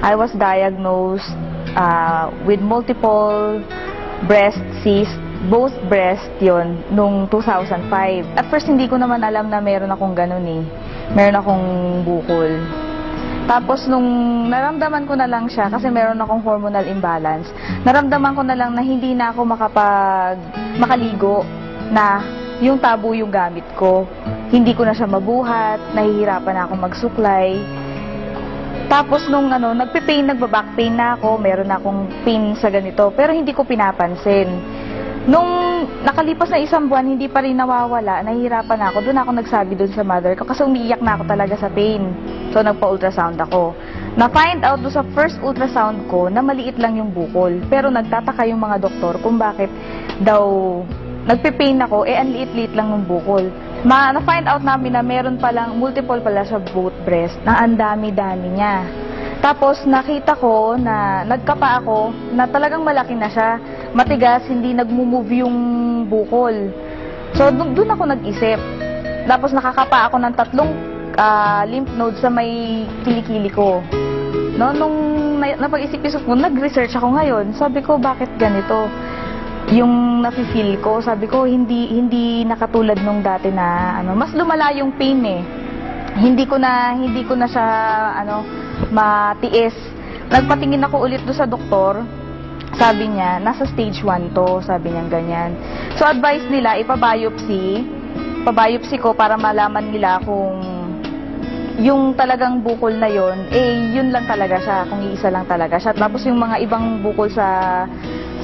I was diagnosed with multiple breast cysts, both breast yon nung 2005. At first, hindi ko naman alam na meron akong ganun eh. Meron akong bukol. Tapos, nung naramdaman ko na lang siya, kasi meron akong hormonal imbalance, naramdaman ko na lang na hindi na ako makaligo, na yung tabo yung gamit ko. Hindi ko na siya mabuhat, nahihirapan na ako magsuklay. Tapos nung nagback pain na ako, meron na akong pain sa ganito, pero hindi ko pinapansin. Nung nakalipas na 1 buwan, hindi pa rin nawawala, nahihirapan na ako. Doon ako nagsabi doon sa mother ko kasi umiiyak na ako talaga sa pain. So nagpa-ultrasound ako. Na-find out doon sa first ultrasound ko na maliit lang yung bukol. Pero nagtataka yung mga doktor kung bakit daw nagpe-pain ako, ang liit-liit lang ng bukol. Na-find out namin na meron palang, multiple pala sa both breast, na ang dami-dami niya. Tapos nakita ko na nagkapa ako, na talagang malaki na siya. Matigas, hindi nagmo-move yung bukol. So doon ako nag-isip. Tapos nakakapa ako ng 3 lymph nodes sa may kilikili ko. No, nung napag-isip-isip ko, nag-research ako ngayon. Sabi ko, bakit ganito? Yung nafe-feel ko, sabi ko, hindi nakatulad nung dati na mas lumala yung pain eh. Hindi ko na siya matiis. Nagpatingin ako ulit do sa doktor. Sabi niya, nasa stage 1 to, sabi niya ganyan. So advice nila ipa-biopsy ko para malaman nila kung yung talagang bukol na yon, yun lang talaga siya, kung iisa lang talaga siya. Tapos yung mga ibang bukol sa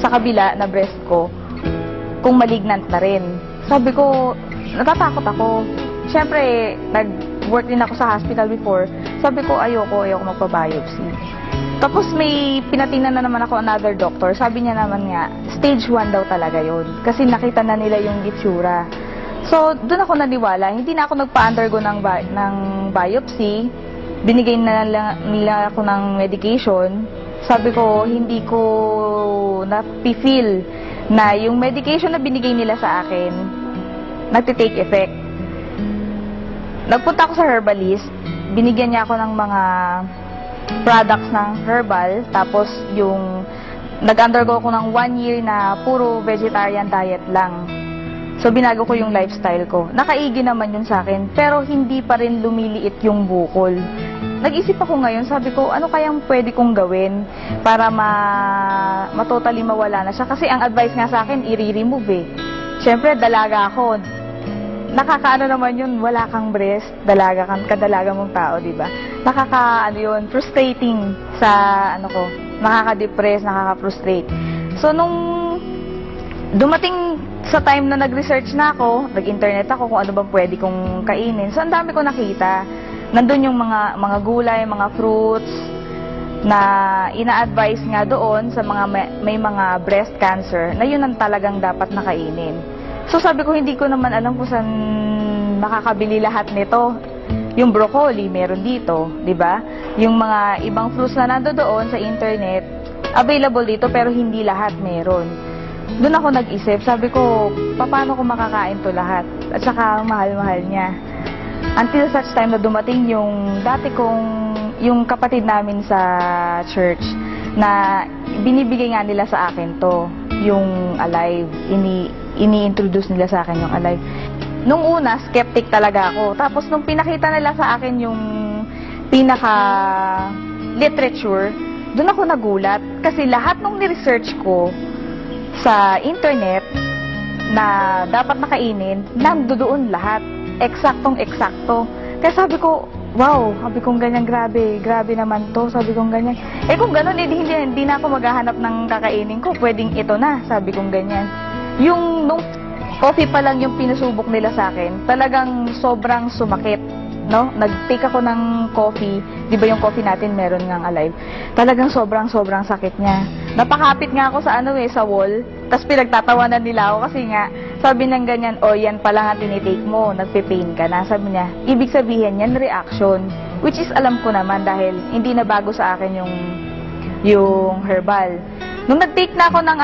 kabila na breast ko, kung malignant na rin. Sabi ko, natatakot ako. Siyempre, nag-work din ako sa hospital before. Sabi ko, ayoko magpa-biopsy. Tapos may pinatingnan na naman ako another doctor. Sabi niya naman nga, stage 1 daw talaga yun. Kasi nakita na nila yung itsura. So, doon ako naniwala. Hindi na ako nagpa-undergo ng biopsy. Binigay na nila ako ng medication. Sabi ko, hindi ko na-feel na yung medication na binigay nila sa akin, nagtitake effect. Nagpunta ako sa herbalist, binigyan niya ako ng mga products ng herbal, tapos yung nag-undergo ko ng 1 year na puro vegetarian diet lang. So, binago ko yung lifestyle ko. Nakaigi naman yun sa akin, pero hindi pa rin lumiliit yung bukol. Nag-isip ako ngayon, sabi ko, ano kayang pwede kong gawin para totally mawala na siya? Kasi ang advice nga sa akin, i-remove eh. Siyempre, dalaga ako. Nakakaano naman yun, wala kang breast, kadalaga mong tao, di ba? Yun, frustrating sa, nakaka-depress, nakaka-frustrate. So, nung dumating sa time na nag-research na ako, nag-internet ako kung ano bang pwede kong kainin. So, ang dami ko nakita. Nandun yung mga gulay, mga fruits na ina-advise nga doon sa mga may mga breast cancer na yun ang talagang dapat nakainin. So sabi ko, hindi ko naman alam kung saan makakabili lahat nito. Yung broccoli, meron dito, di ba? Yung mga ibang fruits na nandoon sa internet, available dito pero hindi lahat meron. Doon ako nag-isip, sabi ko, paano ko makakain to lahat? At saka mahal-mahal niya. Until such time na dumating yung yung kapatid namin sa church na binibigay nga nila sa akin to, yung Alive. Ini-introduce nila sa akin yung Alive. Nung una, skeptic talaga ako. Tapos nung pinakita nila sa akin yung pinaka-literature, doon ako nagulat. Kasi lahat ng ni-research ko sa internet na dapat nakainin, nandoon lahat. Eksaktong-eksakto. Kaya sabi ko, wow, sabi kong ganyan, grabe naman to, sabi kong ganyan. Kung gano'n, hindi na ako maghahanap ng kakainin ko, pwedeng ito na, sabi kong ganyan. Nung coffee pa lang yung pinasubok nila sa akin, talagang sobrang sumakit, no? Nag-take ako ng coffee, di ba yung coffee natin meron ngang Alive? Talagang sobrang sakit niya. Napakapit nga ako sa sa wall, tapos pinagtatawanan nila ako kasi nga, sabi ng ganyan, yan pa lang ang tinitake mo, nagpe-pain ka na. Sabi niya, ibig sabihin yan, reaction. Which is alam ko naman dahil hindi na bago sa akin yung herbal. Nung nag-take na ako ng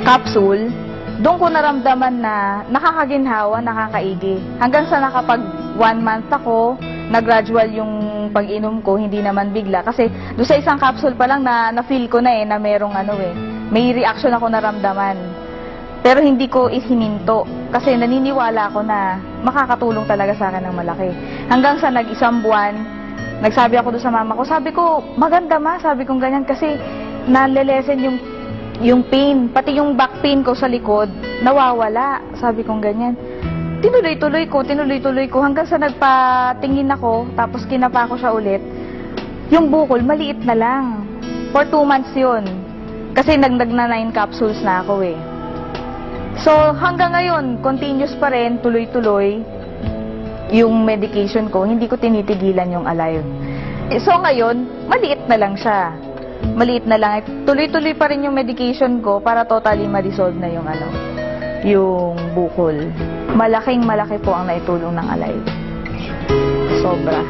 capsule, doon ko naramdaman na nakakaginhawa, nakakaigi. Hanggang sa nakapag 1 month ako, na-gradual yung pag-inom ko, hindi naman bigla. Kasi doon sa isang capsule pa lang na-feel ko na na merong may reaction ako naramdaman. Pero hindi ko ihininto kasi naniniwala ako na makakatulong talaga sa akin ng malaki. Hanggang sa nag-isang buwan, nagsabi ako doon sa mama ko, sabi ko, maganda ma, sabi kong ganyan kasi nalelesen yung pain, pati yung back pain ko sa likod, nawawala, sabi kong ganyan. Tinuloy-tuloy ko hanggang sa nagpatingin ako, tapos kinapa ko siya ulit. Yung bukol, maliit na lang. For 2 months yun. Kasi na 9 capsules na ako eh. So, hanggang ngayon, continuous pa rin, tuloy-tuloy yung medication ko. Hindi ko tinitigilan yung Alive. So, ngayon, maliit na lang siya. Maliit na lang. Tuloy-tuloy pa rin yung medication ko para totally ma-resolve na yung bukol. Malaki po ang naitulong ng Alive. Sobra.